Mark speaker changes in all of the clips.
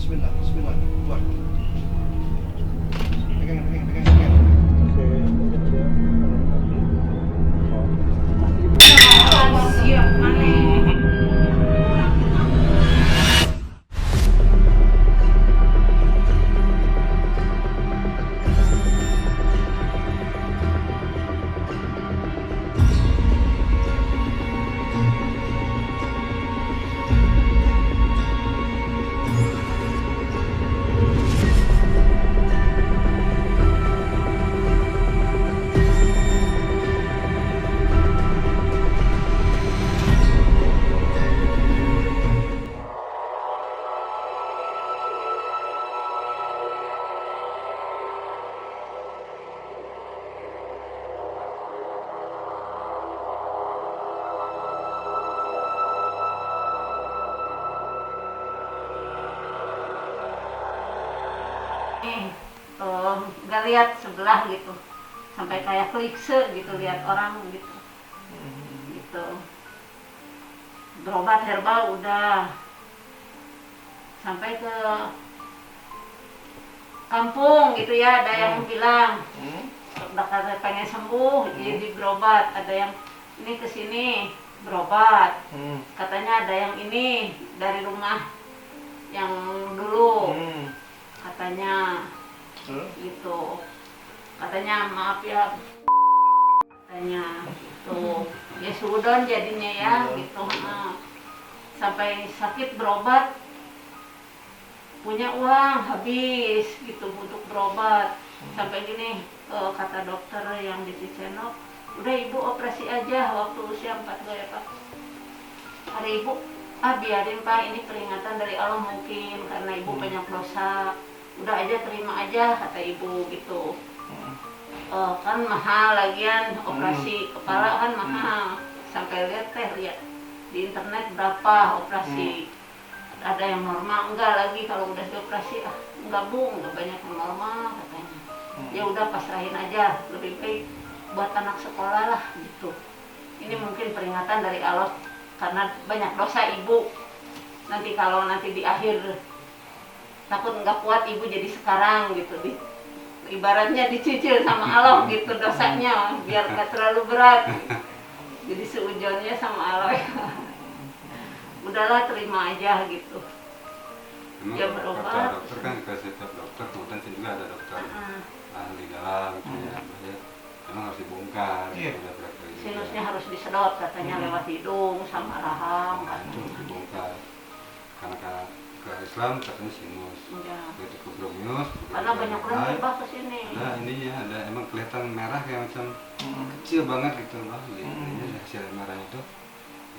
Speaker 1: Bismillah, Bismillah, keluar. Pegang, pegang, pegang, pegang.
Speaker 2: Oke, mungkin ada
Speaker 3: Siap, aneh. Nggak lihat sebelah gitu, sampai kayak klikse gitu lihat orang gitu, gitu. Berobat herbal udah, sampai ke kampung gitu ya, ada yang bilang udah kata pengen sembuh jadi berobat, ada yang ini kesini berobat, katanya ada yang ini dari rumah yang dulu katanya gitu, katanya maaf ya, katanya gitu ya sudah jadinya ya gitu. Sampai sakit berobat punya uang habis gitu untuk berobat, sampai gini kata dokter yang di Cicenok, udah ibu operasi aja waktu usia 4 ya pak, ada ibu biarin pak, ini peringatan dari Allah mungkin karena ibu banyak dosa, udah aja terima aja kata ibu gitu. Kan mahal lagian operasi kepala kan mahal, sampai lihat di internet berapa operasi, ada yang normal enggak lagi, kalau udah dioperasi enggak bu, enggak banyak yang normal katanya. Ya udah pasrahin aja, lebih baik buat anak sekolah lah gitu. Ini mungkin peringatan dari Allah karena banyak dosa ibu, nanti kalau nanti di akhir takut nggak kuat ibu jadi sekarang gitu, ibaratnya dicicil sama Allah gitu dosanya biar nggak terlalu berat, jadi seujonnya sama Allah. Udahlah terima aja gitu.
Speaker 4: Emang
Speaker 3: Ya
Speaker 4: kata
Speaker 3: berobat
Speaker 4: dokter kan dikasih tap dokter, kemudian sini juga ada dokter ahli dalam gitu ya, emang harus dibongkar.
Speaker 1: Iya.
Speaker 3: Sinusnya harus disedot katanya lewat hidung sama rahang
Speaker 4: Itu
Speaker 3: katanya.
Speaker 4: dibongkar karena ke Islam katanya sinus,
Speaker 3: Ya.
Speaker 4: itu ke bromius,
Speaker 3: Karena banyak orang berubah ke sini.
Speaker 4: ada ininya, ada emang kelihatan merah kayak macam kecil banget gitu loh, ini hasil merah itu.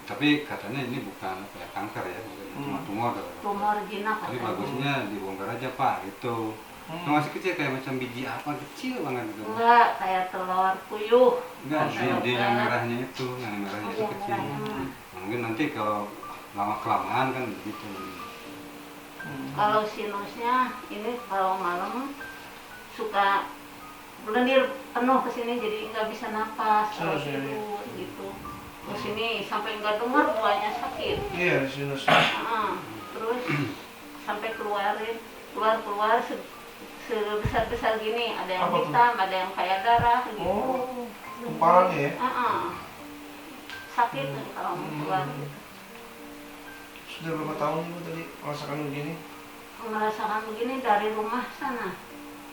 Speaker 4: Tapi katanya ini bukan apa ya, kanker ya, cuma tumor.
Speaker 3: Tumor jinak
Speaker 4: Tapi
Speaker 3: katanya.
Speaker 4: bagusnya dibongkar aja pak, gitu. Masih kecil kayak macam biji apa kecil banget gitu.
Speaker 3: Enggak, kayak telur puyuh.
Speaker 4: Enggak,
Speaker 3: Kata
Speaker 4: di yang
Speaker 3: dokter.
Speaker 4: merahnya itu, yang merahnya itu
Speaker 3: Yang
Speaker 4: kecil.
Speaker 3: merahnya.
Speaker 4: Mungkin nanti kalau lama kelamaan kan begitu.
Speaker 3: Kalau sinusnya ini kalau malam suka berlendir penuh ke sini, jadi nggak bisa napas kalau
Speaker 1: Sinusnya,
Speaker 3: tidur gitu. Terus ini sampai nggak dengar buahnya sakit.
Speaker 1: Iya, sinus.
Speaker 3: Terus sampai keluar sebesar gini, ada yang
Speaker 1: Apa tuh?
Speaker 3: hitam, ada yang kayak darah gitu.
Speaker 1: Oh, kempalan ya?
Speaker 3: Sakit kalau mau keluar gitu.
Speaker 1: Sudah berapa tahun ibu tadi merasakan begini?
Speaker 3: Merasakan begini dari rumah sana.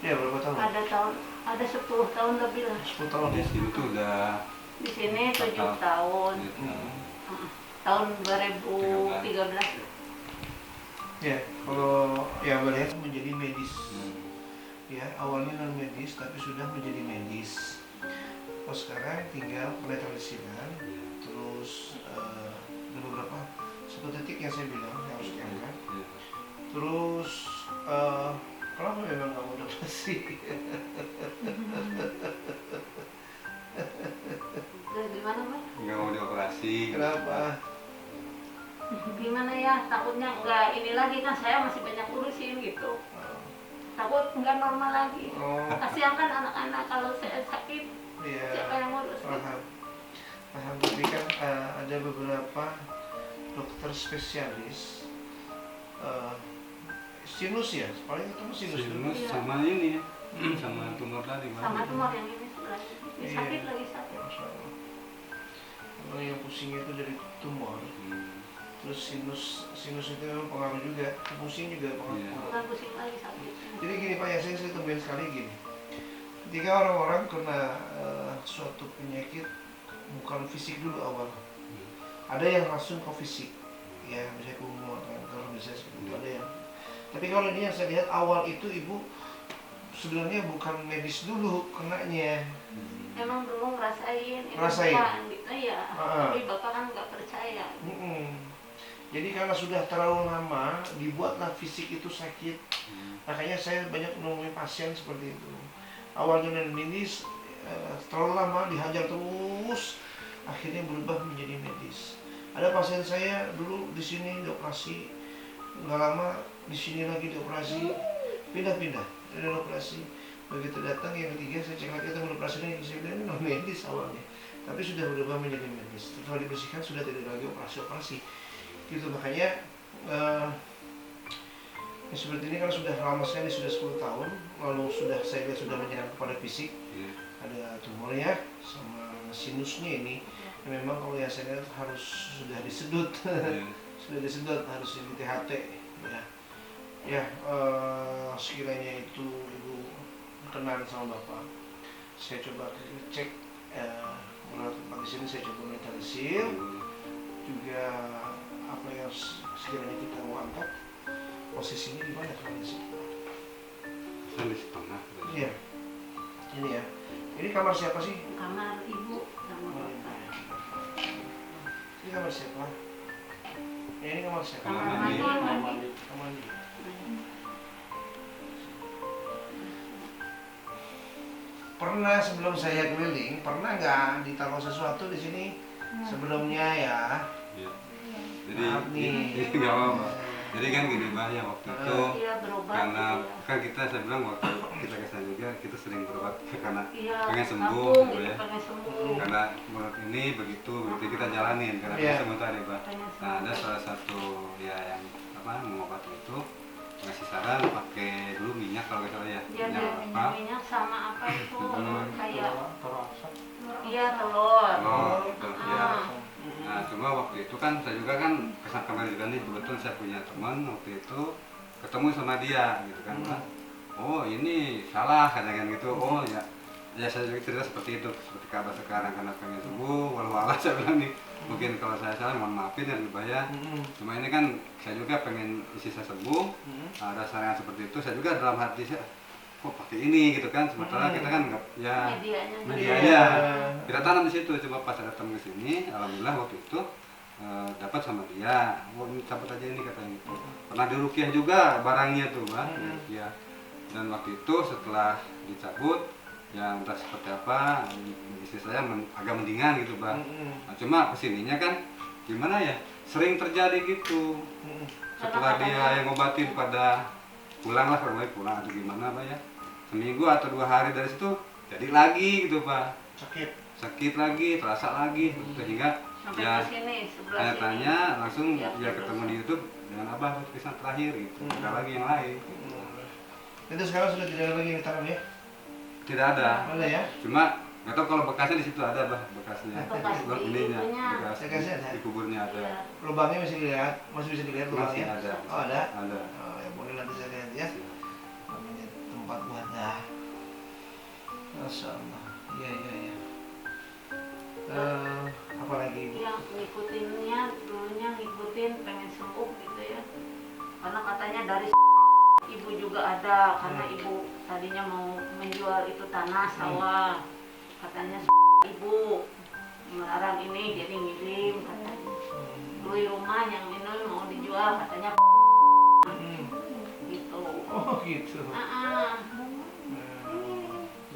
Speaker 1: Ya, berapa tahun?
Speaker 3: Ada 10 tahun lebih lah.
Speaker 1: 10 tahun
Speaker 4: Di
Speaker 1: ya?
Speaker 4: sini tuh udah
Speaker 3: Di sini 7 tahun. Tahun 2013.
Speaker 1: Ya, kalau ya melihat menjadi medis. Ya, awalnya non medis tapi sudah menjadi medis. Oh, sekarang tinggal penetralisiran, terus ada beberapa 10 titik yang saya bilang yang harus diangkat. Terus kenapa memang nggak mau operasi?
Speaker 3: Gimana Pak?
Speaker 4: nggak mau dioperasi.
Speaker 1: Kenapa?
Speaker 3: Gimana ya, takutnya enggak ini lagi kan, saya masih banyak urusin gitu. Takut enggak normal lagi.
Speaker 1: Oh,
Speaker 3: Kasihan kan anak-anak kalau saya sakit,
Speaker 1: iya.
Speaker 3: siapa yang ngurus?
Speaker 1: Paham. Paham, tapi kan ada beberapa dokter spesialis sinus ya, paling ketemu sinus dulu.
Speaker 4: Sinus sama ini ya, sama tumor tadi Pak.
Speaker 3: Sama tumor yang ini sebelah ini.
Speaker 1: Iya.
Speaker 3: Sakit lagi sakit.
Speaker 1: Masya Allah. Kalau yang pusingnya itu dari tumor, terus sinus itu memang pengaruh juga, pusing juga pengaruh.
Speaker 4: Iya.
Speaker 3: Bukan pusing lagi sakit.
Speaker 1: Jadi gini Pak, yang saya temuin sekali gini, ketika orang-orang kena suatu penyakit bukan fisik dulu awal, ada yang langsung ke fisik, ya misalnya kumur, kalau bisa seperti itu ada yang. Tapi kalau ini yang saya lihat awal itu ibu sebenarnya bukan medis dulu kenanya.
Speaker 3: Emang dulu ngerasain, ini
Speaker 1: Ngerasain?
Speaker 3: bukan gitu ya.
Speaker 1: Ah.
Speaker 3: Tapi bapak kan nggak percaya.
Speaker 1: Jadi karena sudah terlalu lama dibuatlah fisik itu sakit. Makanya saya banyak menemui pasien seperti itu. Awalnya non medis, terlalu lama dihajar terus, akhirnya berubah menjadi medis. Ada pasien saya dulu di sini dioperasi, nggak lama di sini lagi dioperasi, pindah-pindah dari operasi. Begitu datang yang ketiga saya cek lagi teman operasi ini, saya bilang ini non medis awalnya, tapi sudah berubah menjadi medis. Setelah dibersihkan sudah tidak lagi operasi. Gitu makanya ya seperti ini kan sudah lama sekali, sudah 10 tahun lalu sudah saya lihat sudah menyerang kepada fisik. Ada tumornya sama sinusnya ini. Memang kalau yang saya lihat harus sudah disedot. Sudah disedot, harus di THT ya. Sekiranya itu ibu berkenan sama bapak, saya coba cek menurut tempat di sini, saya coba mentalisir juga apa yang sekiranya kita mau angkat, posisinya di mana kalau di situ?
Speaker 4: Kan di setengah.
Speaker 1: Iya, ini ya. Ini kamar siapa sih?
Speaker 3: Kamar ibu sama bapak.
Speaker 1: Ini kamar siapa? Ya, ini kamar siapa?
Speaker 4: Kamar
Speaker 3: Kamar
Speaker 4: mandi.
Speaker 3: mandi.
Speaker 1: Kamar mandi. Pernah sebelum saya keliling, pernah nggak ditaruh sesuatu di sini sebelumnya ya?
Speaker 4: Iya. Jadi
Speaker 1: Maaf nih.
Speaker 4: nggak apa-apa. Jadi kan gini Mbak ya, waktu itu
Speaker 3: Iya berobat.
Speaker 4: karena
Speaker 3: gitu ya.
Speaker 4: kan kita saya bilang waktu kita kesana juga kita sering berobat karena
Speaker 3: Iya,
Speaker 4: pengen sembuh
Speaker 3: kampung
Speaker 4: gitu
Speaker 3: gitu,
Speaker 4: ya.
Speaker 3: pengen sembuh.
Speaker 4: Karena menurut ini begitu kita jalanin karena
Speaker 1: Iya.
Speaker 4: kita sebentar ya Mbak.
Speaker 3: Pengen
Speaker 4: Nah ada
Speaker 3: sembuh.
Speaker 4: salah satu ya yang apa mengobati itu ngasih saran pakai dulu minyak kalau nggak salah ya,
Speaker 3: Dia
Speaker 4: minyak
Speaker 3: ada
Speaker 4: apa?
Speaker 3: minyak sama apa itu kayak
Speaker 2: terasa.
Speaker 3: iya telur.
Speaker 4: Oh, gitu.
Speaker 3: Ah.
Speaker 4: Nah cuma waktu itu kan saya juga kan kesan kemarin juga nih kebetulan saya punya teman waktu itu ketemu sama dia gitu kan Pak. Oh ini salah kadang gitu. Oh ya saya juga cerita seperti itu, seperti kabar sekarang karena pengen sembuh walau saya bilang nih mungkin kalau saya salah mohon maafin ya lebih ya. Cuma ini kan saya juga pengen isi saya sembuh, ada saran seperti itu saya juga dalam hati saya kok pakai ini gitu kan, sementara kita kan nggak ya
Speaker 3: Medianya.
Speaker 4: medianya kita tanam di situ. Coba pas datang ke sini alhamdulillah waktu itu dapat sama dia, oh ini cabut aja ini katanya gitu. Pernah dirukiah juga barangnya tuh Bang, ya. Dan waktu itu setelah dicabut ya entah seperti apa istri saya agak mendingan gitu Bang. Nah, cuma kesininya kan gimana ya sering terjadi gitu. Setelah dia yang ngobatin pada pulang lah kalau pulang atau gimana Pak ya, seminggu atau 2 hari dari situ jadi lagi gitu Pak, sakit lagi, terasa lagi sehingga
Speaker 3: Sampai
Speaker 4: ya
Speaker 3: ke sini sebelah
Speaker 4: saya
Speaker 3: sini.
Speaker 4: tanya langsung
Speaker 3: Ya,
Speaker 4: ya ketemu di YouTube dengan abah kisah terakhir gitu, ada lagi yang lain
Speaker 1: Itu sekarang sudah tidak ada lagi yang ditanam ya?
Speaker 4: tidak ada,
Speaker 1: Ada ya?
Speaker 4: cuma nggak tahu kalau bekasnya di situ ada bah bekasnya,
Speaker 3: Bekas di
Speaker 4: ininya
Speaker 3: itunya.
Speaker 4: bekas
Speaker 1: Bekasnya ada?
Speaker 4: di kuburnya ada,
Speaker 3: Iya.
Speaker 1: Lubangnya masih dilihat, masih bisa dilihat
Speaker 4: masih
Speaker 1: lubangnya?
Speaker 4: ada,
Speaker 1: Oh ada?
Speaker 4: ada.
Speaker 1: Oh, ya boleh nanti saya lihat ya. Namanya tempat wadah. Masya Allah. Iya iya iya. Apa lagi ibu?
Speaker 3: Yang ngikutinnya dulunya ngikutin pengen sembuh gitu ya, karena katanya dari ibu juga ada karena ibu tadinya mau menjual itu tanah sawah, katanya ibu melarang ini jadi ngirim katanya beli rumah yang ini mau dijual katanya gitu.
Speaker 1: Oh gitu.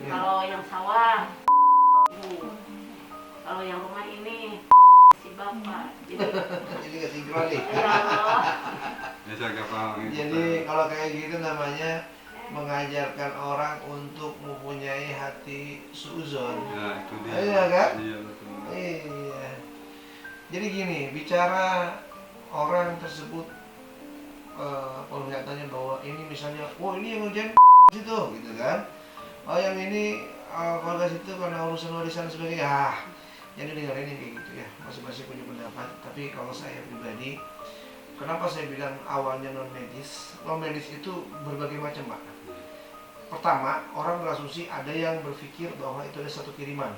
Speaker 1: Ya.
Speaker 3: Kalau yang sawah ibu, kalau yang rumah ini si bapak.
Speaker 1: Jadi nggak sinkronis.
Speaker 3: Ya Allah.
Speaker 4: Biasa agak paham gitu.
Speaker 1: Jadi kalau kayak gitu namanya mengajarkan orang untuk mempunyai hati suuzon.
Speaker 4: Ya itu dia.
Speaker 1: Iya kan?
Speaker 4: Iya betul.
Speaker 1: Iya. Jadi gini, bicara orang tersebut penglihatannya bahwa ini misalnya, oh ini yang ngerjain situ gitu kan, oh yang ini keluarga situ karena urusan warisan dan sebagainya. Jadi dengerin yang kayak gitu ya, masing-masing punya pendapat. Tapi kalau saya pribadi, kenapa saya bilang awalnya non medis? Non medis itu berbagai macam, Pak. Pertama, orang berasumsi ada yang berpikir bahwa itu ada satu kiriman,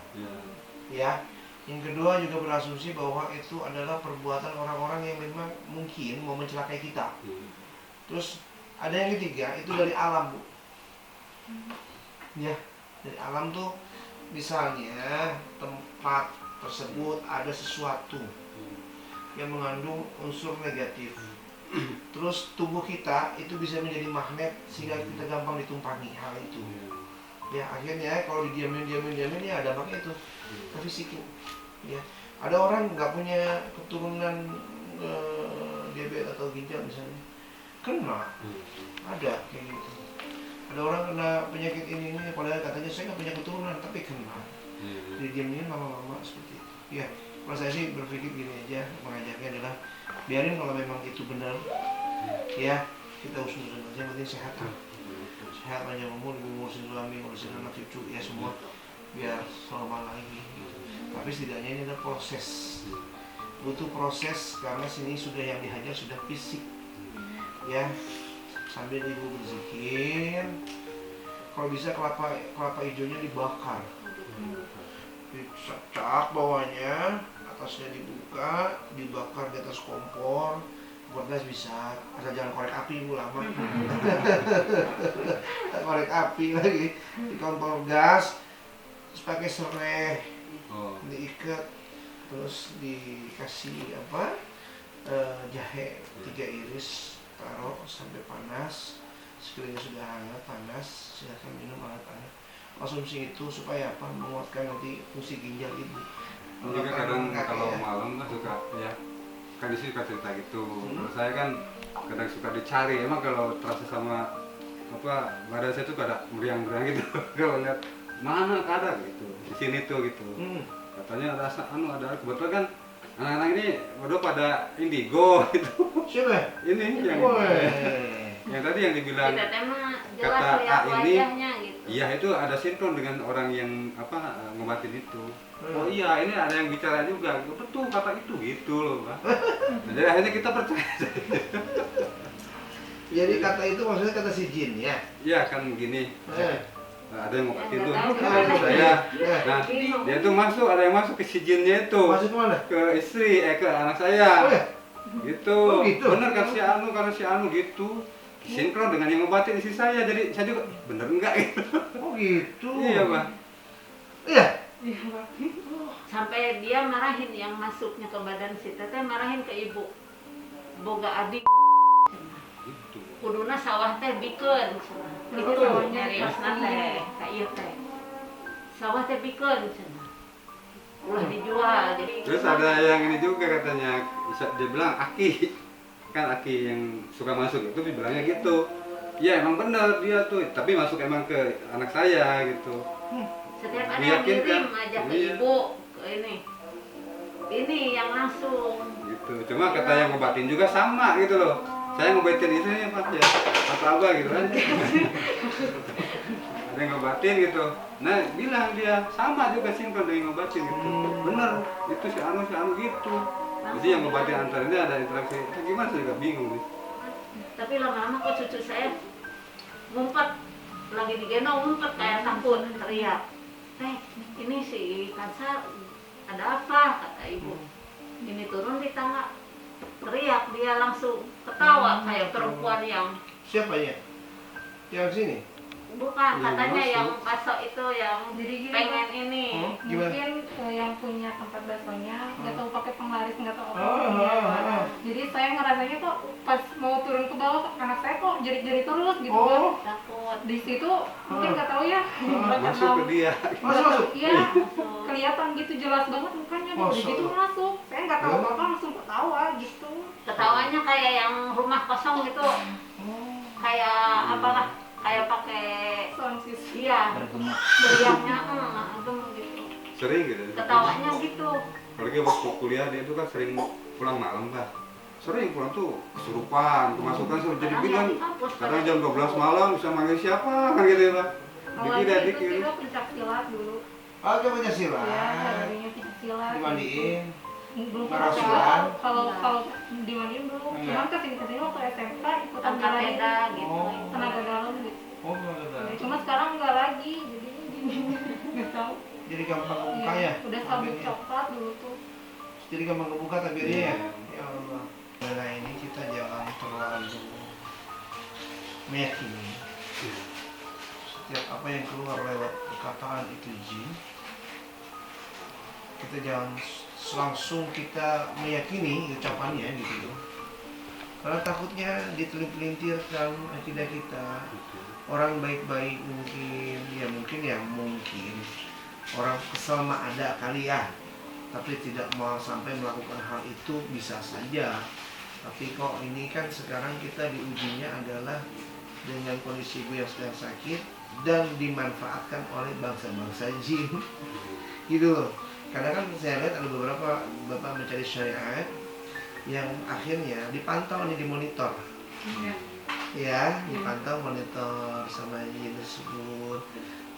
Speaker 1: ya. Yang kedua juga berasumsi bahwa itu adalah perbuatan orang-orang yang memang mungkin mau mencelakai kita. Terus ada yang ketiga, itu dari alam, Bu. Ya, dari alam tuh misalnya tempat tersebut ada sesuatu yang mengandung unsur negatif. Terus tubuh kita itu bisa menjadi magnet sehingga kita gampang ditumpangi hal itu. Ya, akhirnya kalau didiamin ya dampaknya itu ke fisik. Ya, ada orang nggak punya keturunan diabetes atau ginjal misalnya, kena, ada kayak gitu. Ada orang kena penyakit ini padahal katanya saya nggak punya keturunan tapi kena. Didiamin lama-lama seperti itu. Ya, kalau saya sih berpikir gini aja, mengajaknya adalah biarin kalau memang itu benar, ya kita usul aja, penting sehat kan. Sehat aja, ngurusin suami, ngurusin anak cucu ya semua biar normal lagi gitu. Tapi setidaknya ini ada proses, butuh proses karena sini sudah yang dihajar sudah fisik, ya. Sambil ibu berzikir, kalau bisa kelapa hijaunya dibakar, dicak bawahnya, atasnya dibuka, dibakar di atas kompor. Buat gas bisa, asal jangan korek api Bu, lama. Korek api lagi di kompor gas, terus pakai serai, diikat, terus dikasih jahe 3 iris, taruh sampai panas. Sekiranya sudah hangat panas, silahkan minum hangat-hangat. Konsumsi itu supaya apa? Menguatkan nanti fungsi ginjal ibu.
Speaker 4: Juga kadang kalau malam kan suka ya, kan di sini suka cerita gitu. Kalau saya kan kadang suka dicari, emang kalau terasa sama badan saya tuh ada meriang-meriang gitu. Kalau lihat mana ada gitu, di sini tuh gitu. Katanya ada kebetulan kan anak-anak ini udah pada indigo gitu.
Speaker 1: Siapa?
Speaker 4: Ini yang tadi yang dibilang kata A ini,
Speaker 3: gitu.
Speaker 4: iya itu ada sinkron dengan orang yang ngobatin itu. Oh iya, ini ada yang bicara juga, betul kata itu gitu loh, Pak. Nah, jadi akhirnya kita percaya.
Speaker 1: Jadi kata itu maksudnya kata si jin ya?
Speaker 4: Iya kan begini. Nah, ada yang ngobatin tuh
Speaker 3: Tahu,
Speaker 4: saya. Nah, dia tuh masuk, ada yang masuk ke si jinnya itu.
Speaker 1: Masuk kemana?
Speaker 4: Ke istri, ke anak saya.
Speaker 1: Oh, ya?
Speaker 4: Gitu.
Speaker 1: Oh, gitu?
Speaker 4: Bener kan karena si Anu gitu. Sinkron dengan yang ngobatin istri saya, jadi saya juga bener enggak gitu.
Speaker 1: Oh gitu?
Speaker 4: Iya, Pak.
Speaker 1: Iya?
Speaker 3: Sampai dia marahin yang masuknya ke badan si teteh, marahin ke ibu. Boga adik
Speaker 4: Gitu.
Speaker 3: kuduna sawah teh bikeun cenah. Itu nyari osna teh, ka ieu teh. Sawah teh bikeun cenah. Ulah dijual. Jadi
Speaker 4: Terus ada yang ini juga katanya, dia bilang Aki, kan Aki yang suka masuk itu dibilangnya gitu. Ya emang bener dia tuh, tapi masuk emang ke anak saya gitu.
Speaker 3: setiap ada yang
Speaker 4: Diyakinkan.
Speaker 3: kirim aja ke
Speaker 4: Iya.
Speaker 3: ibu ke ini yang langsung.
Speaker 4: Gitu. Cuma kata yang ngobatin juga sama gitu loh. Saya ngobatin itu nih Pak ya, apa gitu kan. Ada yang ngobatin gitu. Nah bilang dia sama juga sinkron dengan yang ngobatin gitu. Bener, itu si Anu gitu. Jadi yang ngobatin antar ini ada interaksi. Gimana saya juga bingung nih.
Speaker 3: Tapi lama-lama kok cucu saya ngumpet, lagi digendong ngumpet kayak takut, teriak. Ini si Kansa ada apa? Kata ibu. Ini turun di tangga, teriak, dia langsung ketawa kayak perempuan yang
Speaker 1: Siapa ya? Yang sini?
Speaker 3: bukan,
Speaker 4: Yang
Speaker 3: katanya
Speaker 4: masuk.
Speaker 3: yang pasok itu yang
Speaker 5: Jadi gini,
Speaker 3: pengen ini.
Speaker 1: Gimana?
Speaker 5: mungkin yang punya tempat baksonya nggak tahu pakai penglaris, nggak tahu apa. Jadi saya ngerasanya kok pas mau turun ke bawah anak saya kok jerit-jerit terus gitu kan.
Speaker 1: Oh,
Speaker 3: Takut.
Speaker 5: Di situ mungkin nggak tahu ya.
Speaker 4: Masuk ke dia.
Speaker 1: masuk.
Speaker 5: Iya, kelihatan gitu jelas banget mukanya. Udah
Speaker 1: Masuk.
Speaker 5: gitu masuk. Saya nggak tahu apa-apa langsung ketawa gitu.
Speaker 3: Ketawanya kayak yang rumah kosong gitu. Kayak apalah, kayak pakai
Speaker 5: Sound system.
Speaker 3: iya, beriaknya gitu.
Speaker 4: Sering gitu.
Speaker 3: Ketawanya gitu.
Speaker 4: Apalagi waktu kuliah dia itu kan sering pulang malam Pak. sering pulang tuh kesurupan, kemasukan suruh jadi
Speaker 3: Makanya
Speaker 4: bilang
Speaker 3: dihapus,
Speaker 4: kadang
Speaker 3: Pak.
Speaker 4: jam 12 malam bisa manggil siapa kan gitu ya Pak.
Speaker 5: Awalnya
Speaker 4: Dikit
Speaker 5: itu
Speaker 4: dikit.
Speaker 5: Tiro pencak silat dulu.
Speaker 1: Oh, ke Pancasila.
Speaker 5: Iya, tadinya pencak silat.
Speaker 1: Dimandiin.
Speaker 5: Belum
Speaker 1: Merasukan.
Speaker 5: pernah kalau dimandiin belum.
Speaker 1: Enggak.
Speaker 5: Cuman kesini waktu SMK ikutan
Speaker 3: Angkat
Speaker 5: belain
Speaker 3: beda gitu.
Speaker 1: Oh.
Speaker 5: tenaga dalam gitu.
Speaker 1: Oh, nggak ada.
Speaker 5: Ya, cuma sekarang enggak lagi, jadi gini. Nggak tahu.
Speaker 1: Jadi gampang kebuka
Speaker 5: Iya,
Speaker 1: ya?
Speaker 5: udah sabuk
Speaker 1: Tabirnya.
Speaker 5: coklat dulu tuh.
Speaker 1: Jadi gampang kebuka tabirnya ya? Ya Allah. Nah ini kita jangan terlalu meyakini setiap apa yang keluar lewat perkataan itu jin. Kita jangan langsung kita meyakini ucapannya gitu loh. Karena takutnya ditelintirkan akidah kita. Orang baik-baik mungkin orang kesel mah ada kali ya, tapi tidak mau sampai melakukan hal itu bisa saja. Tapi kok ini kan sekarang kita diujinya adalah dengan kondisi ibu yang sedang sakit dan dimanfaatkan oleh bangsa-bangsa jin gitu loh. Karena kan saya lihat ada beberapa bapak mencari syariat yang akhirnya dipantau nih di monitor ya, dipantau monitor sama jin tersebut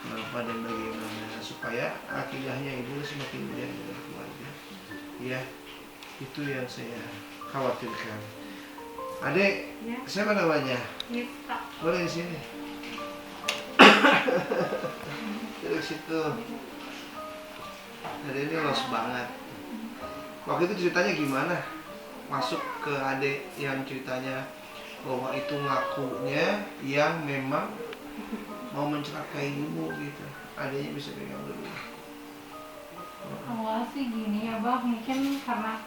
Speaker 1: kenapa dan bagaimana supaya akidahnya ibu semakin mulia dengan keluarga ya. Itu yang saya khawatirkan. Adek,
Speaker 5: Ya.
Speaker 1: siapa namanya?
Speaker 5: Nista.
Speaker 1: Boleh di sini. Duduk situ. Adek ini los banget. Waktu itu ceritanya gimana? Masuk ke adek yang ceritanya bahwa itu ngakunya yang memang mau mencelakai ibu gitu. Adeknya bisa pegang dulu.
Speaker 5: Awal sih gini ya Bang, mungkin karena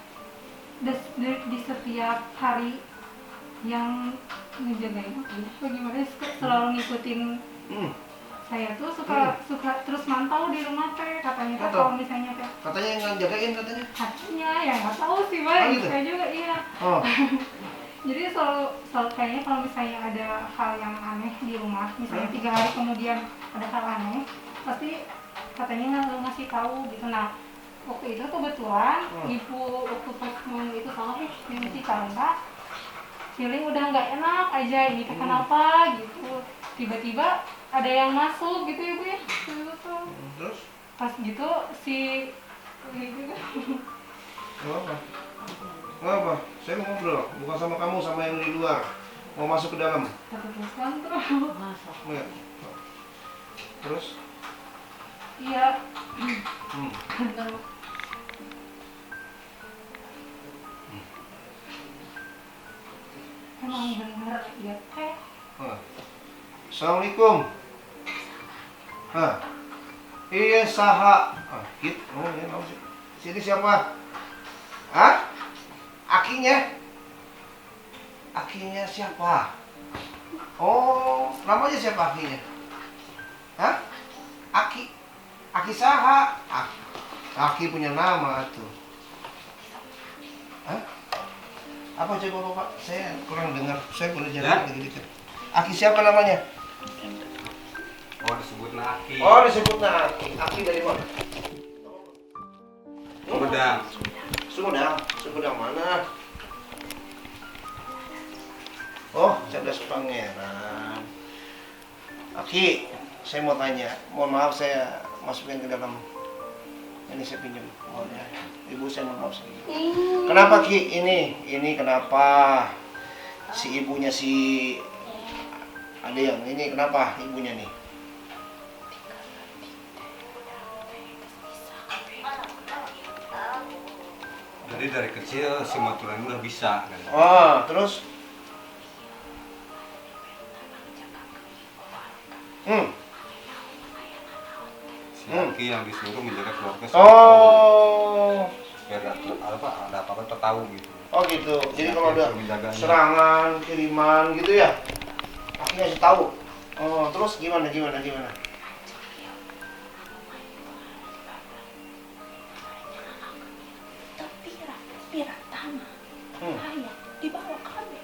Speaker 5: di setiap hari yang ngejagain bagaimana selalu ngikutin
Speaker 1: Hmm.
Speaker 5: saya tuh suka terus mantau di rumah teh katanya kan
Speaker 1: Mantau?
Speaker 5: kalau misalnya teh
Speaker 1: Katanya yang jagain katanya.
Speaker 5: hatinya ya nggak tahu sih Bang,
Speaker 1: Oh, gitu?
Speaker 5: saya juga iya.
Speaker 1: Oh.
Speaker 5: Jadi selalu kayaknya kalau misalnya ada hal yang aneh di rumah, misalnya 3 hari kemudian ada hal aneh, pasti katanya ngasih tahu gitu. Nah waktu itu kebetulan ibu waktu pas mau itu sama yang si Kanda, feeling udah nggak enak aja ini teh kenapa gitu. Tiba-tiba ada yang masuk gitu ya Bu ya. Gitu.
Speaker 1: Terus?
Speaker 5: Pas gitu si gitu kan.
Speaker 1: Gak apa? Gak apa? Saya mau ngobrol, bukan sama kamu, sama yang di luar. Mau masuk ke dalam.
Speaker 5: Satu telepon terus.
Speaker 3: Masuk.
Speaker 1: Enggak. Terus?
Speaker 5: Iya.
Speaker 1: Hmm.
Speaker 5: Bentar, Bu. Emang bener ya teh.
Speaker 1: Ah. Assalamualaikum. Hah? Iya saha. Ah, gitu. Oh, ya, mau sih. Sini siapa? Hah? Akinya? Akinya siapa? Oh, namanya siapa akinya? Hah? Aki? Aki saha? Aki punya nama tuh. Hah? Apa coba Bapak? Saya kurang dengar. Saya boleh jalan
Speaker 4: Ya?
Speaker 1: lagi dikit. Aki siapa namanya?
Speaker 4: Oh disebut Naki.
Speaker 1: Oh, disebut Aki. Aki dari mana?
Speaker 4: Sumedang.
Speaker 1: Sumedang. Sumedang mana? Oh, cerdas pangeran. Aki, saya mau tanya. Mohon maaf saya masukin ke dalam. Ini saya pinjam. Mohon ya. Ibu saya mohon maaf sedikit. Kenapa Ki? Ini kenapa? Si ibunya si ada yang ini kenapa ibunya nih?
Speaker 4: Jadi dari kecil si Maturan udah bisa kan.
Speaker 1: Oh, terus?
Speaker 4: Si Naki yang disuruh menjaga keluarga
Speaker 1: Oh,
Speaker 4: biar ada apa-apa kita tahu gitu.
Speaker 1: oh gitu. Jadi
Speaker 4: Si
Speaker 1: kalau
Speaker 4: Naki
Speaker 1: ada
Speaker 4: yang menjaganya.
Speaker 1: serangan, kiriman gitu ya, aku ngasih tahu. Oh, terus gimana?
Speaker 6: Pirak tanah, ayah dibawa kabeh.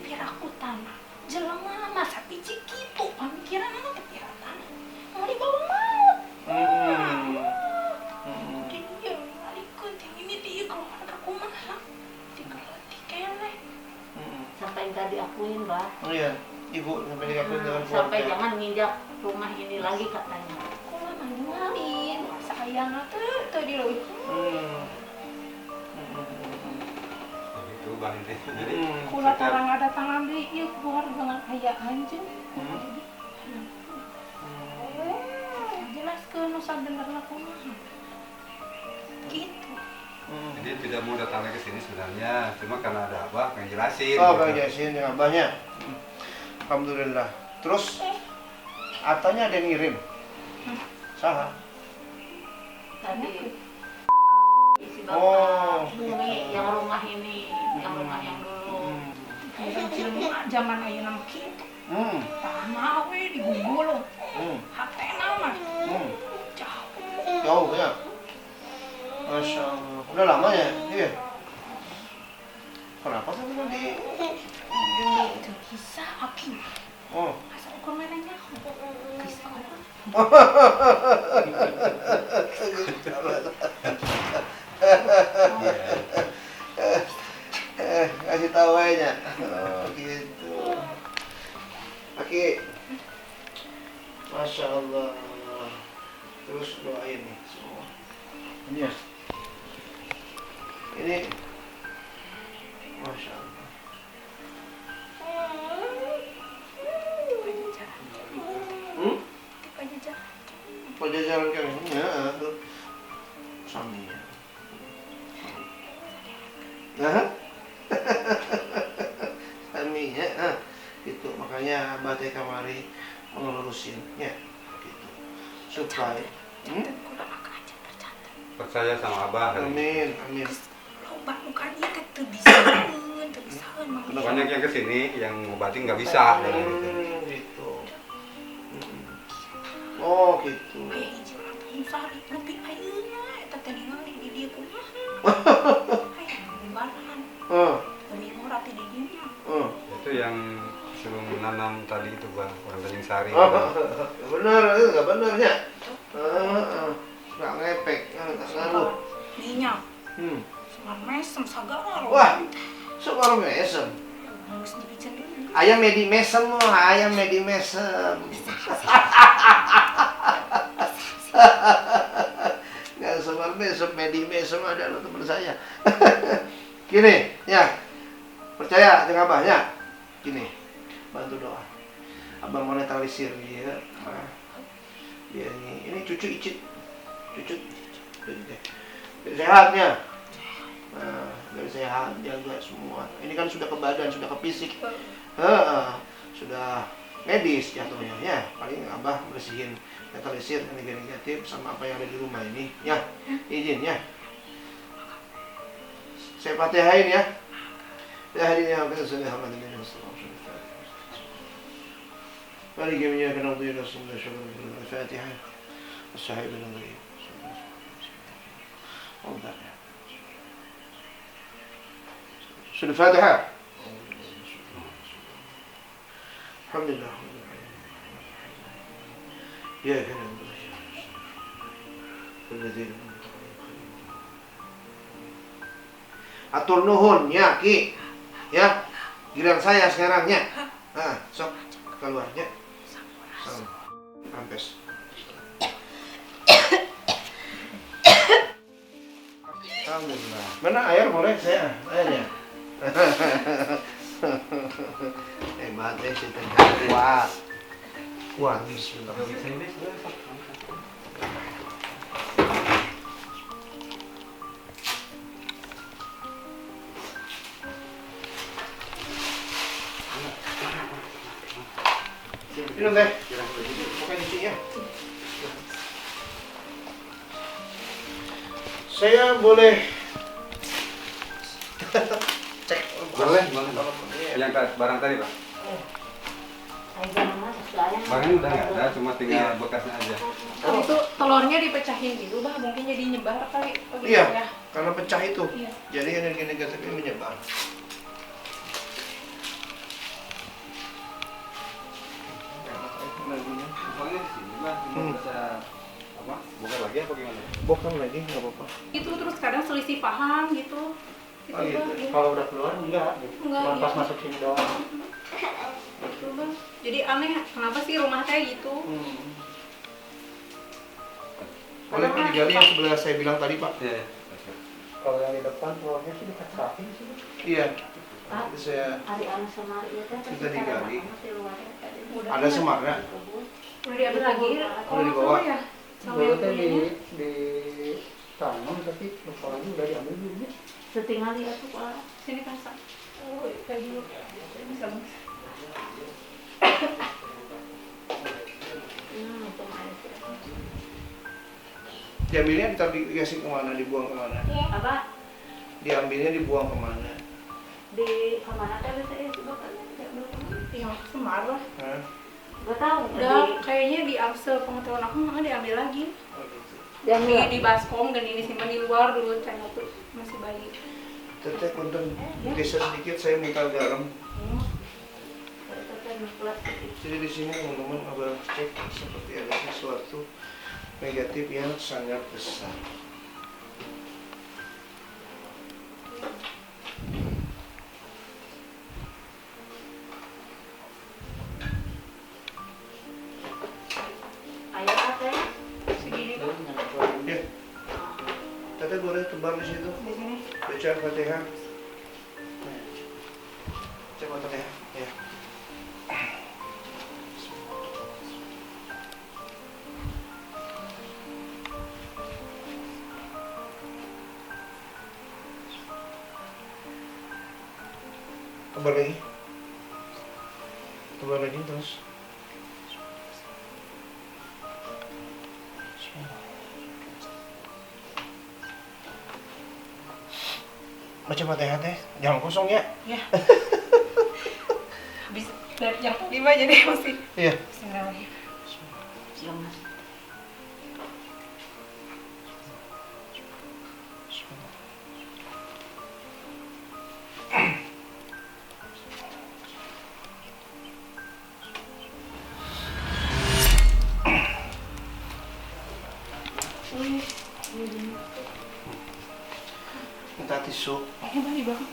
Speaker 6: Pirak aku tanah, jelema masa picik gitu, pemikiran anak pirak tanah, mau dibawa maut. Jadi dia alikeun ting ini dia keluarga kumaha, dikeluar
Speaker 3: nggak diakuin, Bah.
Speaker 1: Oh iya, ibu sampai dikakuin dengan
Speaker 3: Sampai
Speaker 1: keluarga.
Speaker 3: jangan nginjak rumah ini lagi katanya.
Speaker 6: Kok lama ninggalin? Sayang tuh tadi loh.
Speaker 4: Gitu bang ini. Jadi
Speaker 5: Kulat orang ada tangan di ieu keluarga nggak kayak anjing.
Speaker 6: Jelas ke nusa benerna kumaha. Gitu.
Speaker 4: jadi tidak mau datang lagi ke sini sebenarnya, cuma karena ada abah pengen jelasin.
Speaker 1: Oh,
Speaker 4: gitu.
Speaker 1: Bang Jasin yang abahnya. Alhamdulillah. Terus atanya ada yang ngirim. Saha?
Speaker 3: Tadi isi bapak
Speaker 1: Oh.
Speaker 3: bumi yang rumah ini, yang rumah yang dulu.
Speaker 6: Jelema zaman ayeuna mah kitu. Tanah we digugul. Hatena mah jauh.
Speaker 1: Jauh ya. Masya Allah. Udah lama ya? Iya. Kenapa kamu mau di?
Speaker 6: Itu kisah Hakim.
Speaker 1: Oh.
Speaker 6: Asal ukur merahnya. Kisah apa?
Speaker 1: Kasih tahu aja. Oh gitu. Oke. Masya Allah. Terus doain nih semua. Ini ya. Ini. Masya Allah. Pajajaran kan ya tuh. Sami ya. Nah. Sami ya. Gitu makanya Abah teh kamari ngelurusin ya gitu. Supaya
Speaker 4: Percaya sama abah.
Speaker 1: amin amin.
Speaker 6: Loba muka dia teu bisaeun, teu bisaeun mah.
Speaker 4: Banyak yang kesini yang ngobatin nggak bisa.
Speaker 1: Gitu. Oh gitu.
Speaker 6: Aya hiji urang teh sehari nepi ayeuna eta teh ningali di dieu kumaha. Aya imbalan. Demi murah ti di dinya.
Speaker 4: Itu yang suruh menanam tadi itu bang, orang Tanjung Sari.
Speaker 1: Bener itu nggak benernya. Nggak ngepek, nggak ngaruh.
Speaker 6: Minyak. Semar mesem sagala.
Speaker 1: Wah, suka mesem.
Speaker 6: Geus dibican deui.
Speaker 1: Ayam medi mesem, ayam medi mesem. Nggak semar mesem, medi mesem ada lo teman saya. Gini, ya, percaya dengan abahnya. Gini, bantu doa. Abang mau netralisir dia. Dia ini cucu icit, cucu, jadi sehatnya. Nah, dari sehat jaga semua. Ini kan sudah ke badan, sudah ke fisik, sudah medis jatuhnya ya. Paling abah bersihin, netralisir energi negatif sama apa yang ada di rumah ini. Ya, izin ya. Saya fatihain ya. Ya hadirin yang sudah hormat ini Mari kami akan nanti Rasulullah SAW Al-Fatihah As-Sahih bin Al-Ghaib Sudah Fatihah Alhamdulillah Ya kan Atur nuhun ya Ki ya giliran saya sekarang ya sok keluarnya Rampes. Alhamdulillah. Mana air boleh saya? Airnya. Hebat deh si Teh. Kuat. Kuat bismillah. Minum teh. Bukan isi ya. Saya boleh cek
Speaker 4: Boleh. Yang barang tadi pak. Barangnya udah nggak ada, cuma tinggal bekasnya aja.
Speaker 6: Oh, itu telurnya dipecahin gitu, bah mungkin jadi nyebar kali. Oh, gitu
Speaker 1: Iya,
Speaker 6: ya.
Speaker 1: karena pecah itu.
Speaker 6: Iya.
Speaker 1: Jadi energi negatifnya menyebar.
Speaker 4: Soalnya di sini bang, cuma bisa apa? Buka lagi apa gimana?
Speaker 1: Bukan lagi, nggak apa-apa.
Speaker 6: Itu terus kadang selisih paham gitu.
Speaker 5: Gitu,
Speaker 1: Oh, gitu.
Speaker 5: Bang. Iya.
Speaker 2: Kalau udah keluar enggak, gitu.
Speaker 5: Enggak,
Speaker 2: Cuma
Speaker 5: iya.
Speaker 2: pas masuk sini doang.
Speaker 5: Gitu, Bang. Jadi aneh, kenapa sih rumah kayak gitu?
Speaker 1: Boleh Pak digali yang sebelah saya bilang tadi Pak?
Speaker 4: Iya.
Speaker 2: Kalau yang di depan keluarnya sih dekat kaki sih.
Speaker 1: Iya.
Speaker 3: Ah,
Speaker 1: Nanti saya
Speaker 3: hari anu sama iya teh
Speaker 1: Kita digali.
Speaker 5: Udah
Speaker 1: ada semarnya.
Speaker 5: Udah diambil lagi.
Speaker 1: Udah dibawa.
Speaker 5: Ya? Sama
Speaker 2: Dulu
Speaker 5: yang
Speaker 2: teh
Speaker 5: punyanya.
Speaker 2: di tanam tapi lupa lagi udah diambil dulu.
Speaker 3: setinggal dia tuh Pak.
Speaker 5: Sini kan Sa. Oh, kayak dulu. Bisa, Bang.
Speaker 3: Itu air sih.
Speaker 1: Diambilnya dikasih kemana? Dibuang kemana?
Speaker 3: Apa?
Speaker 1: Diambilnya dibuang kemana?
Speaker 3: Di kemana teh biasanya sih Bapak?
Speaker 5: Iya, Semar lah.
Speaker 1: Hah?
Speaker 3: Gak tahu.
Speaker 5: Udah kayaknya di pengetahuan aku malah diambil lagi.
Speaker 1: Oh gitu.
Speaker 5: Di baskom dan ini simpan di luar dulu saya waktu masih bayi.
Speaker 1: Teteh punten geser sedikit saya minta garam. Jadi di sini teman-teman abah cek seperti ada sesuatu negatif yang sangat besar.
Speaker 3: Ayo apa ya?
Speaker 5: Segini tuh
Speaker 1: Ya, teteh boleh tebar di situ.
Speaker 5: di sini.
Speaker 1: Baca Al-Fatihah. Baca Al-Fatihah. Ya. Tebar lagi. Tebar lagi terus. Baca Fatihah teh, jangan kosong ya.
Speaker 5: Ya. Habis dari yang tadi mah jadi masih.
Speaker 1: Iya.
Speaker 5: Bismillahirrahmanirrahim.
Speaker 3: Jangan. Minta tisu.
Speaker 5: Ini balik belakang.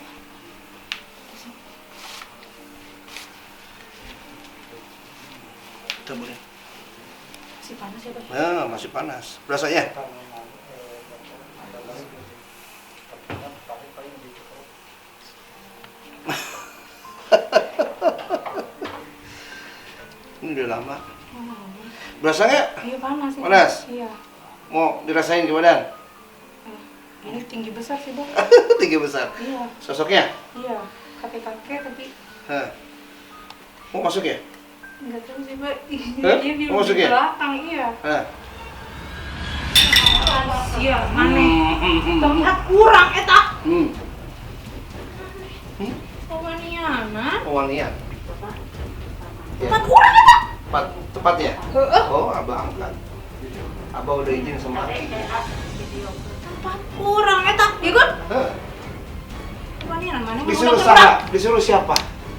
Speaker 1: Kita boleh.
Speaker 5: Masih panas ya, Bang?
Speaker 1: Nah, masih panas. Berasa ya? Ini udah lama. Berasa nggak?
Speaker 5: Iya panas. Ya.
Speaker 1: Panas?
Speaker 5: Iya.
Speaker 1: Mau dirasain ke badan?
Speaker 5: Ini tinggi besar sih, Bang.
Speaker 1: Tinggi besar.
Speaker 5: Iya.
Speaker 1: Sosoknya?
Speaker 5: Iya. Kakek-kakek tapi
Speaker 1: Hah. Mau masuk ya?
Speaker 5: enggak tahu sih, Pak.
Speaker 1: Hah?
Speaker 5: Dia di
Speaker 1: Mau masuk ya?
Speaker 5: belakang, iya.
Speaker 1: Hah.
Speaker 5: Iya, maneh. Tempat kurang eta.
Speaker 1: Hmm.
Speaker 5: Pemaniana.
Speaker 1: Pemanian. Ya.
Speaker 5: Tempat kurang eta.
Speaker 1: Tepat ya?
Speaker 5: Heeh.
Speaker 1: Oh, abah angkat. Abah udah izin sama Aki.
Speaker 5: Tempat kurang eta. Iya kan?
Speaker 1: Hah.
Speaker 5: Pemaniana mana?
Speaker 1: Disuruh saha? Disuruh siapa?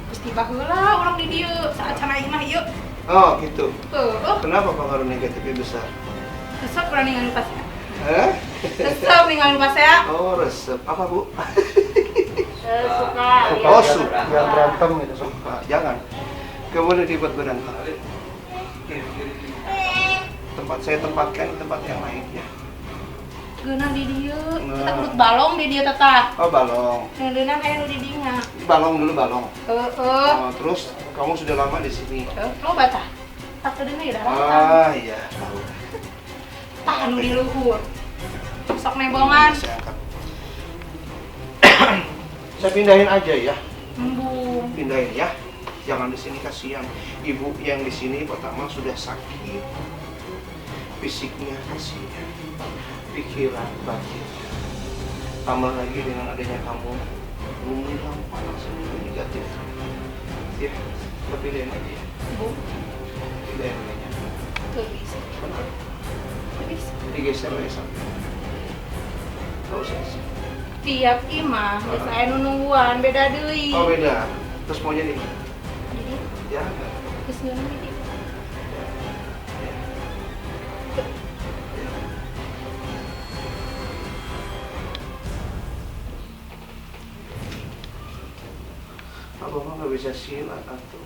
Speaker 5: Pasti baheula urang di dieu saat cenah imah ieu.
Speaker 1: Oh, gitu.
Speaker 5: Heeh.
Speaker 1: Kenapa pengaruh negatifnya besar?
Speaker 5: Resep urang ningali pas ya.
Speaker 1: Hah?
Speaker 5: Resep ningali pas ya.
Speaker 1: Oh, resep. Apa, Bu?
Speaker 3: Suka.
Speaker 1: Oh, suka.
Speaker 2: Yang berantem gitu.
Speaker 1: Suka. Jangan. Gak boleh dibuat berantem. Tempat saya tempatkan di tempat yang lain ya.
Speaker 5: Geunang di dieu.
Speaker 1: Nah.
Speaker 5: Kita kudu balong di dieu tetap.
Speaker 1: Oh, balong.
Speaker 5: Ngeundeunang aya nu di dinya.
Speaker 1: Balong dulu balong.
Speaker 5: Heeh.
Speaker 1: Oh, terus kamu sudah lama di sini.
Speaker 5: Lo baca. Tak kedeuna ya darah.
Speaker 1: Ah, iya. Tahu.
Speaker 5: Tah anu di luhur. Sok nebongan.
Speaker 1: Saya angkat. Saya pindahin aja ya.
Speaker 5: Embung.
Speaker 1: Pindahin ya. Jangan di sini, kasihan. Ibu yang di sini pertama sudah sakit. Fisiknya kasihan. Pikiran, batinnya. Tambah lagi dengan adanya kamu. Mengundang panas negatif. Ya, kita pindahin aja ya.
Speaker 5: Bu.
Speaker 1: Pindahin aja.
Speaker 5: Tuh bisa.
Speaker 1: Benar.
Speaker 5: Bisa.
Speaker 1: Digeser aja sampai. Gak usah.
Speaker 5: Tiap imah geus aya nu nungguan beda deui.
Speaker 1: Oh, beda. Terus maunya di mana?
Speaker 5: Jadi
Speaker 1: Ya.
Speaker 5: geus ngeunang di dieu.
Speaker 1: Abang mah nggak bisa silat atau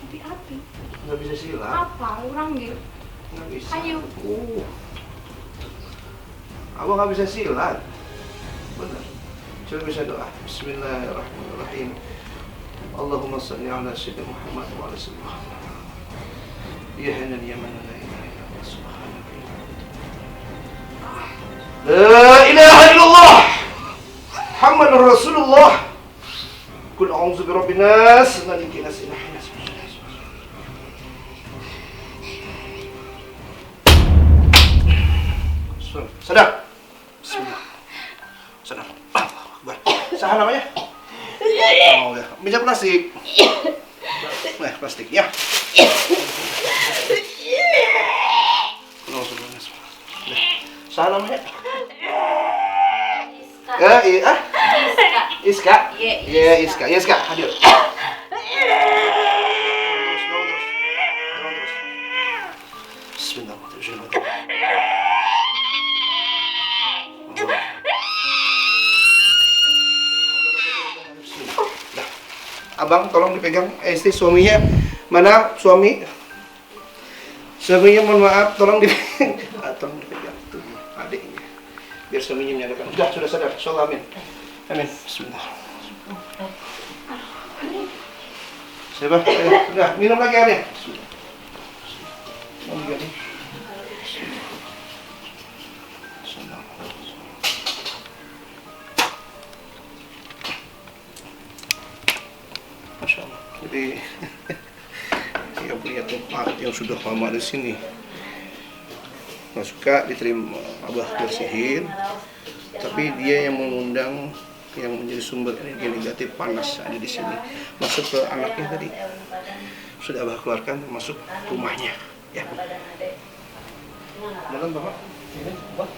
Speaker 6: Api-api.
Speaker 1: nggak bisa silat.
Speaker 6: Apa orang gitu?
Speaker 1: Nggak bisa.
Speaker 6: Ayo.
Speaker 1: Abang nggak bisa silat. Benar. Coba bisa doa. Bismillahirrahmanirrahim. Allahumma salli ala sayyidina Muhammad wa ala sallam. Ya hanan ya man la ilaha illa Allah subhanaka. La ilaha illallah. Muhammadur Rasulullah. Qul a'udzu birabbin nas, malikin nas, ilahin nas. Sadar. Bismillah. Sadar. Akbar. Saha namanya? Oh ya, minyak plastik. Nah, plastik ya. Saha namanya?
Speaker 3: Iska.
Speaker 1: Iska.
Speaker 3: Iya,
Speaker 1: Iya,
Speaker 3: Iska.
Speaker 1: Iska. Hadir. Terus. Bismillahirrahmanirrahim. Abang tolong dipegang istri suaminya. Mana suami? Suaminya mohon maaf, tolong dipegang. Tolong dipegang tuh adiknya. Biar suaminya menyadakan. Sudah sadar. Insyaallah amin. Amin. Bismillah. Siapa? Udah, minum lagi airnya. Minum lagi. Masya Allah. Jadi dia punya tempat yang sudah lama di sini. Nggak suka diterima Abah bersihin, tapi dia yang mengundang yang menjadi sumber energi negatif panas ada di sini masuk ke anaknya tadi sudah Abah keluarkan masuk rumahnya ya. Dalam Bapak ini Bapak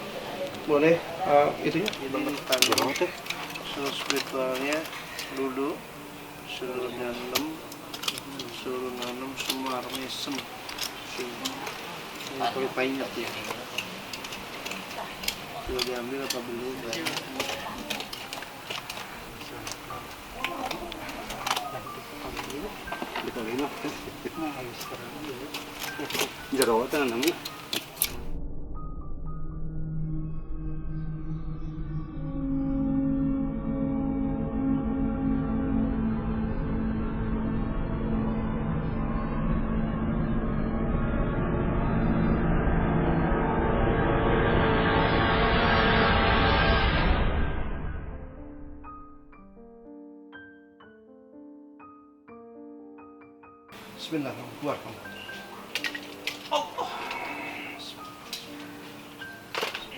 Speaker 1: boleh itunya banget spiritualnya dulu suruh nanam semar mesem pakai payet ya. Sudah diambil apa belum?
Speaker 4: Jerawat namanya.
Speaker 1: Bismillah, keluar kamu. Allah.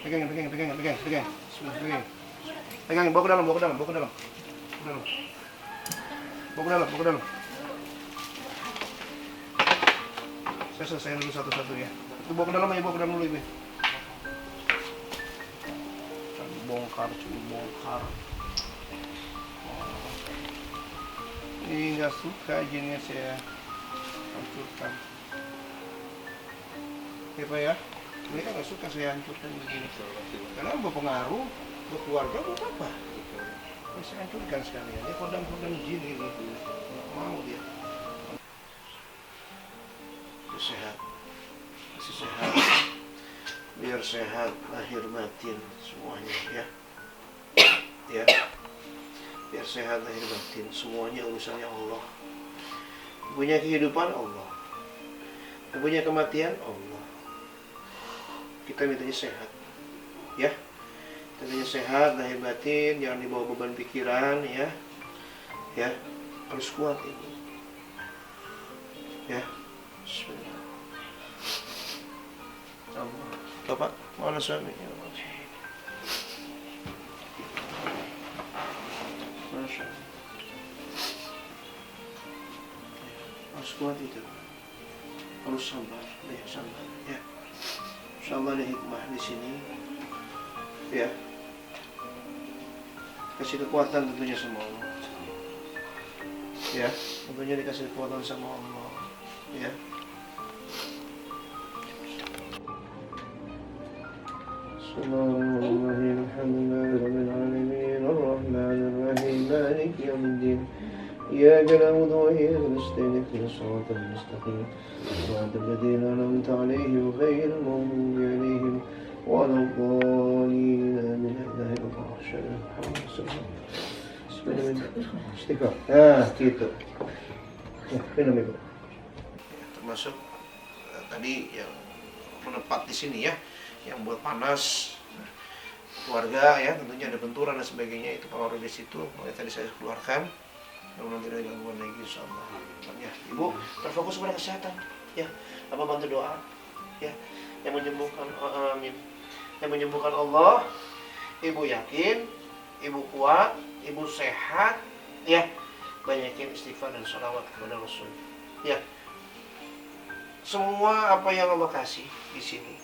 Speaker 1: Pegang. Bismillah, pegang. Pegang, bawa ke dalam. Bawa ke dalam. Saya selesaiin dulu satu-satu ya. Itu bawa ke dalam dulu Ibu. Bongkar. Ini nggak suka jinnya saya hancurkan. Ya Pak ya, mereka nggak suka saya hancurkan begini. Karena berpengaruh buat keluarga buat apa? Ya, saya hancurkan sekalian. Dia kodam-kodam jin ini, nggak mau dia. Masih sehat, biar sehat lahir batin semuanya ya. Ya, biar sehat lahir batin semuanya urusannya Allah. Punya kehidupan Allah, punya kematian Allah. Kita mintanya sehat, ya. Kita mintanya sehat lahir batin, jangan dibawa beban pikiran, ya. Ya, harus kuat ini. Ya, Bismillah. Allah. Bapak, mana suaminya? Masya Allah. Harus kuat itu, harus sabar, ya. Insyaallah ada hikmah di sini, ya. Kasih kekuatan tentunya sama Allah, ya. Tentunya dikasih kekuatan sama Allah, ya. Bismillahirrahmanirrahim. Alhamdulillahirabbil alamin. Arrahmanirrahim. مالك يوم الدين إياك نعبد وإياك نستعين اهدنا الصراط المستقيم صراط الذين أنعمت عليهم غير المغضوب عليهم ولا الضالين آمين لا إله إلا الله أشهد أن محمدا رسول الله Istighfar. Gitu. Ya, minum Ibu. Termasuk tadi yang menepat di sini ya, yang buat panas keluarga ya, tentunya ada benturan dan sebagainya, itu pengaruh di situ. Makanya tadi saya keluarkan. Mudah-mudahan tidak ada gangguan lagi insyaallah. Ya, Ibu terfokus pada kesehatan ya. Apa bantu doa ya, yang menyembuhkan, amin. Yang menyembuhkan Allah. Ibu yakin, Ibu kuat, Ibu sehat ya. Banyakin istighfar dan sholawat kepada Rasul ya. Semua apa yang Allah kasih di sini,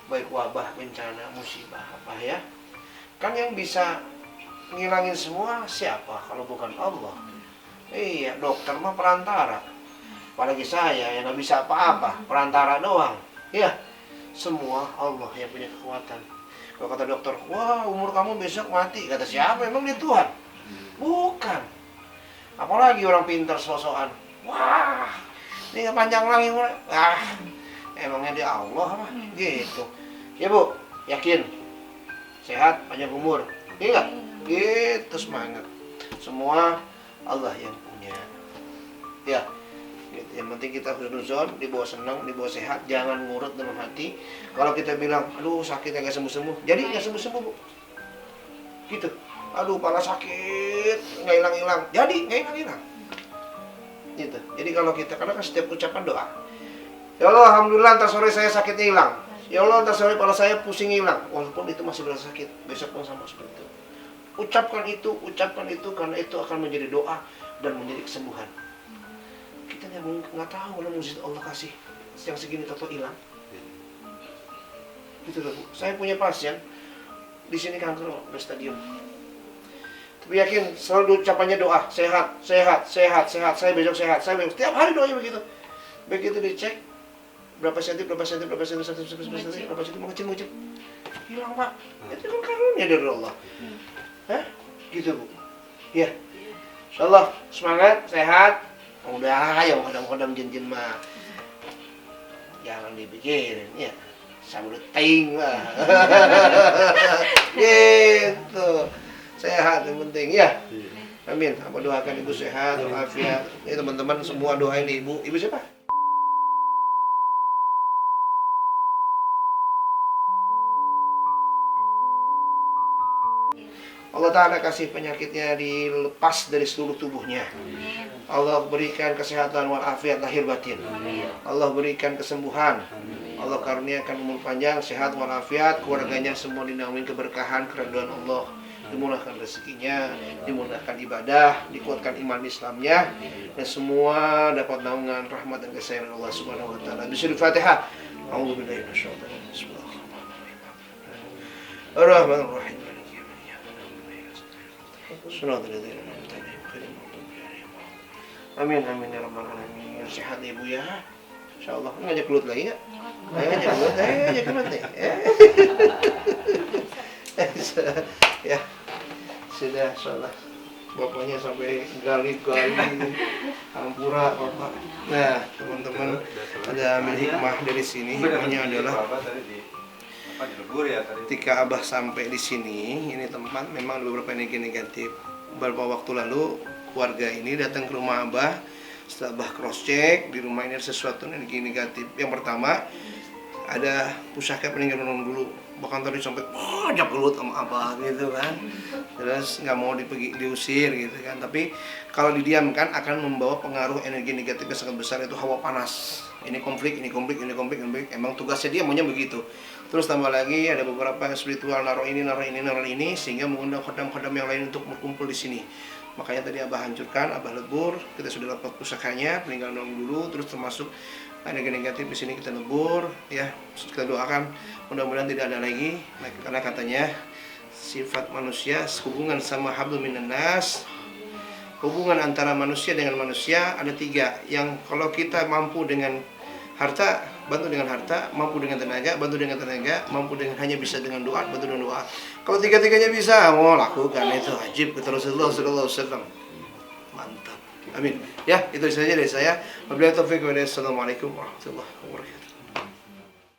Speaker 1: baik wabah, bencana, musibah apa ya, kan yang bisa ngilangin semua siapa kalau bukan Allah? Iya, dokter mah perantara. Apalagi saya yang nggak bisa apa-apa, perantara doang. Ya, semua Allah yang punya kekuatan. Kalau kata dokter, wah umur kamu besok mati, kata siapa? Emang dia Tuhan? Bukan. Apalagi orang pintar sosokan, wah ini panjang lagi, emangnya dia Allah mah gitu. Ya Bu, yakin sehat, panjang umur, iya nggak? Gitu semangat. Semua Allah yang punya. Ya, gitu. Yang penting kita husnuzon, dibawa senang, dibawa sehat, jangan ngurut dalam hati. Kalau kita bilang, aduh sakit nggak sembuh-sembuh, jadi nggak sembuh-sembuh Bu. Gitu. Aduh kepala sakit, nggak hilang-hilang, jadi nggak hilang-hilang. Gitu. Jadi kalau kita, karena kan setiap ucapan doa, ya Allah, alhamdulillah ntar sore saya sakitnya hilang. Ya Allah, ntar sore kepala saya pusing hilang. Walaupun itu masih berasa sakit, besok pun sama seperti itu. Ucapkan itu karena itu akan menjadi doa dan menjadi kesembuhan. Kita nggak tahu kalau mujizat Allah kasih yang segini tato hilang. Gitu loh Bu. Saya punya pasien di sini kanker di stadium. Tapi yakin selalu ucapannya doa, sehat, sehat, sehat, sehat, saya besok sehat, saya besok. Setiap hari doanya begitu. Begitu dicek berapa senti, berapa senti, berapa senti, berapa senti, mengecil, hilang Pak. Itu kan karunia dari Allah. Hah? Gitu Bu. Ya. Insyaallah semangat, sehat. Udah ayo kodam-kodam jin-jin mah. Jangan dipikirin ya. Sambil ting lah. Gitu. Sehat yang penting ya. Amin. Apa doakan Ibu sehat, walafiat. Ya teman-teman semua doain Ibu. Ibu siapa? Allah Ta'ala kasih penyakitnya dilepas dari seluruh tubuhnya. Allah berikan kesehatan walafiat lahir batin. Allah berikan kesembuhan. Allah karuniakan umur panjang, sehat walafiat, keluarganya semua dinaungi keberkahan, keridhaan Allah. Dimudahkan rezekinya, dimudahkan ibadah, dikuatkan iman Islamnya, dan semua dapat naungan rahmat dan kesayangan Allah Subhanahu wa taala. Bismillahirrahmanirrahim. A'udzubillahi minasyaitonir rajim. Bismillahirrahmanirrahim. Amin amin ya rabbal alamin. Sehat Ibu ya. Insyaallah. Ngajak gelut lagi enggak? Ngajak gelut, ngajak gelut nih. Ya. Sudah salah. Bapaknya sampai gali-gali hampura Bapak. Nah, teman-teman ada ambil hikmah dari sini. Hikmahnya adalah ketika Abah sampai di sini, ini tempat memang ada beberapa energi negatif. Beberapa waktu lalu keluarga ini datang ke rumah Abah. Setelah Abah cross check, di rumah ini ada sesuatu energi negatif. Yang pertama ada pusaka peninggalan orang dulu. Bahkan tadi sampai ajak gelut sama Abah gitu kan. Terus nggak mau diusir gitu kan. Tapi kalau didiamkan akan membawa pengaruh energi negatif yang sangat besar, itu hawa panas. Ini konflik, ini konflik, ini konflik, ini konflik. Emang tugasnya dia maunya begitu. Terus tambah lagi ada beberapa yang spiritual naruh ini sehingga mengundang khodam-khodam yang lain untuk berkumpul di sini. Makanya tadi Abah hancurkan, Abah lebur, kita sudah dapat pusakanya peninggalan orang dulu, terus termasuk energi negatif di sini kita lebur, ya kita doakan mudah-mudahan tidak ada lagi, karena katanya sifat manusia hubungan sama hablum minan nas, hubungan antara manusia dengan manusia ada 3 yang kalau kita mampu dengan Harta, bantu dengan harta, mampu dengan tenaga, bantu dengan tenaga, mampu dengan hanya bisa dengan doa, bantu dengan doa. Kalau tiga-tiganya bisa, mau lakukan itu wajib kata Rasulullah sallallahu alaihi wasallam. Mantap. Amin. Ya, itu saja dari saya. Wabillahi taufiq wal hidayah. Assalamualaikum warahmatullahi wabarakatuh.